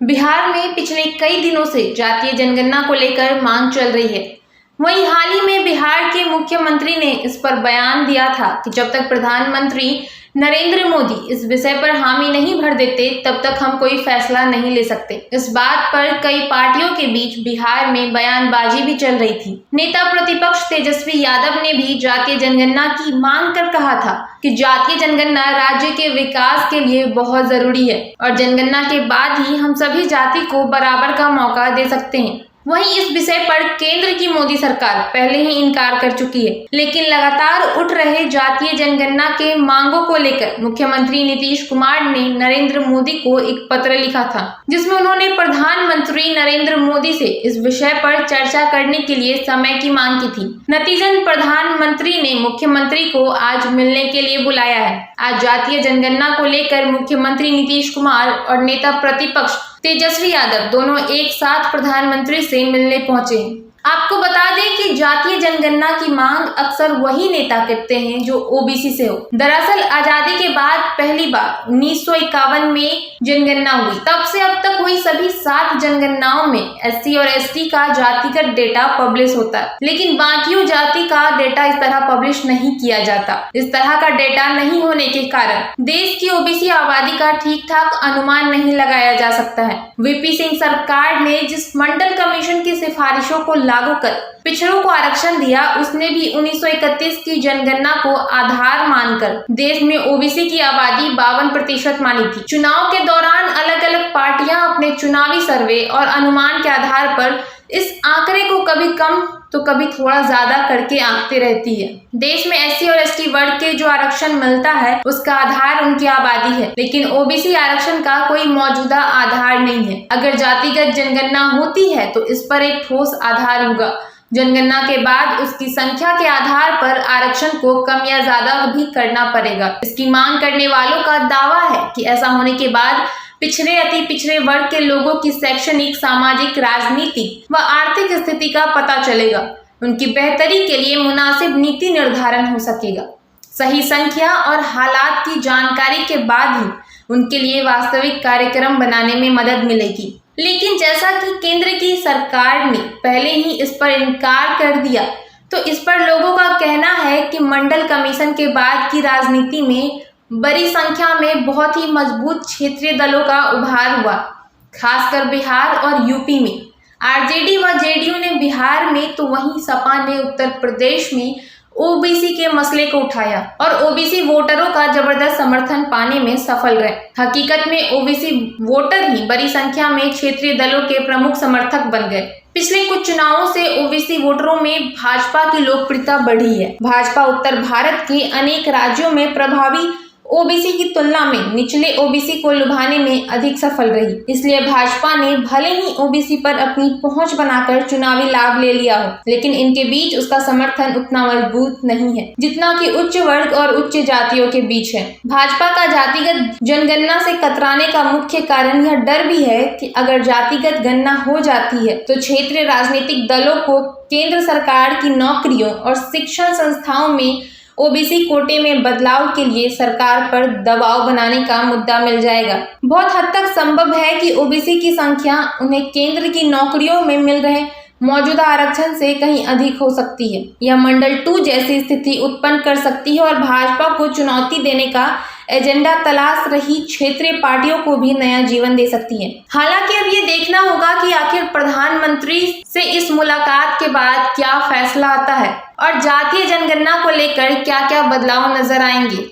बिहार में पिछले कई दिनों से जातीय जनगणना को लेकर मांग चल रही है। वहीं हाल ही में बिहार के मुख्यमंत्री ने इस पर बयान दिया था कि जब तक प्रधानमंत्री नरेंद्र मोदी इस विषय पर हामी नहीं भर देते तब तक हम कोई फैसला नहीं ले सकते। इस बात पर कई पार्टियों के बीच बिहार में बयानबाजी भी चल रही थी। नेता प्रतिपक्ष तेजस्वी यादव ने भी जातीय जनगणना की मांग कर कहा था कि जातीय जनगणना राज्य के विकास के लिए बहुत जरूरी है और जनगणना के बाद ही हम सभी जाति को बराबर का मौका दे सकते हैं। वहीं इस विषय पर केंद्र की मोदी सरकार पहले ही इनकार कर चुकी है, लेकिन लगातार उठ रहे जातीय जनगणना के मांगों को लेकर मुख्यमंत्री नीतीश कुमार ने नरेंद्र मोदी को एक पत्र लिखा था, जिसमें उन्होंने प्रधानमंत्री नरेंद्र मोदी से इस विषय पर चर्चा करने के लिए समय की मांग की थी। नतीजन प्रधानमंत्री ने मुख्यमंत्री को आज मिलने के लिए बुलाया है। आज जातीय जनगणना को लेकर मुख्यमंत्री नीतीश कुमार और नेता प्रतिपक्ष तेजस्वी यादव दोनों एक साथ प्रधानमंत्री से मिलने पहुंचे हैं। आपको बता दें कि जातीय जनगणना की मांग अक्सर वही नेता करते हैं जो ओबीसी से हो। दरअसल आजादी के बाद पहली बार 1951 में जनगणना हुई। तब से अब तक हुई सभी 7 जनगणनाओं में एससी और एसटी का जातिगत डेटा पब्लिश होता है, लेकिन बाकियों जाति का डेटा इस तरह पब्लिश नहीं किया जाता। इस तरह का डेटा नहीं होने के कारण देश की ओबीसी आबादी का ठीक ठाक अनुमान नहीं लगाया जा सकता है। वीपी सिंह सरकार ने जिस मंडल कमीशन की सिफारिशों को लागू कर पिछड़ों को आरक्षण दिया, उसने भी 1931 की जनगणना को आधार मानकर देश में ओबीसी की आबादी 52% मानी थी। चुनाव के दौरान अलग अलग पार्टियां अपने चुनावी सर्वे और अनुमान के आधार पर इस आंकड़े को कभी कम तो कभी थोड़ा ज्यादा करके आंकते रहती है। देश में एससी और एसटी वर्ग के जो आरक्षण मिलता है उसका आधार उनकी आबादी है, लेकिन ओबीसी आरक्षण का कोई मौजूदा आधार नहीं है। अगर जातिगत जनगणना होती है तो इस पर एक ठोस आधार होगा। जनगणना के बाद उसकी संख्या के आधार पर आरक्षण को कम या ज्यादा भी करना पड़ेगा। इसकी मांग करने वालों का दावा है कि ऐसा होने के बाद पिछड़े अति पिछड़े वर्ग के लोगों की शैक्षणिक, सामाजिक, राजनीतिक व आर्थिक स्थिति का पता चलेगा। उनकी बेहतरी के लिए मुनासिब नीति निर्धारण हो सकेगा। सही संख्या और हालात की जानकारी के बाद ही उनके लिए वास्तविक कार्यक्रम बनाने में मदद मिलेगी। लेकिन जैसा कि केंद्र की सरकार ने पहले ही इस पर इनकार कर दिया, तो इस पर लोगों का कहना है कि मंडल कमीशन के बाद की राजनीति में बड़ी संख्या में बहुत ही मजबूत क्षेत्रीय दलों का उभार हुआ, खासकर बिहार और यूपी में। आरजेडी व जेडीयू ने बिहार में तो वहीं सपा ने उत्तर प्रदेश में ओबीसी के मसले को उठाया और ओबीसी वोटरों का जबरदस्त समर्थन पाने में सफल रहे। हकीकत में ओबीसी वोटर ही बड़ी संख्या में क्षेत्रीय दलों के प्रमुख समर्थक बन गए। पिछले कुछ चुनावों से ओबीसी वोटरों में भाजपा की लोकप्रियता बढ़ी है। भाजपा उत्तर भारत के अनेक राज्यों में प्रभावी ओबीसी की तुलना में निचले ओबीसी को लुभाने में अधिक सफल रही। इसलिए भाजपा ने भले ही ओबीसी पर अपनी पहुंच बनाकर चुनावी लाभ ले लिया हो, लेकिन इनके बीच उसका समर्थन उतना मजबूत नहीं है जितना कि उच्च वर्ग और उच्च जातियों के बीच है। भाजपा का जातिगत जनगणना से कतराने का मुख्य कारण यह डर भी है कि अगर जातिगत गणना हो जाती है तो क्षेत्रीय राजनीतिक दलों को केंद्र सरकार की नौकरियों और शिक्षण संस्थाओं में ओबीसी कोटे में बदलाव के लिए सरकार पर दबाव बनाने का मुद्दा मिल जाएगा। बहुत हद तक संभव है कि ओबीसी की संख्या उन्हें केंद्र की नौकरियों में मिल रहे मौजूदा आरक्षण से कहीं अधिक हो सकती है। यह मंडल 2 जैसी स्थिति उत्पन्न कर सकती है और भाजपा को चुनौती देने का एजेंडा तलाश रही क्षेत्रीय पार्टियों को भी नया जीवन दे सकती है। हालांकि अब ये देखना होगा कि आखिर प्रधानमंत्री से इस मुलाकात के बाद क्या फैसला आता है और जातीय जनगणना को लेकर क्या क्या बदलाव नजर आएंगे।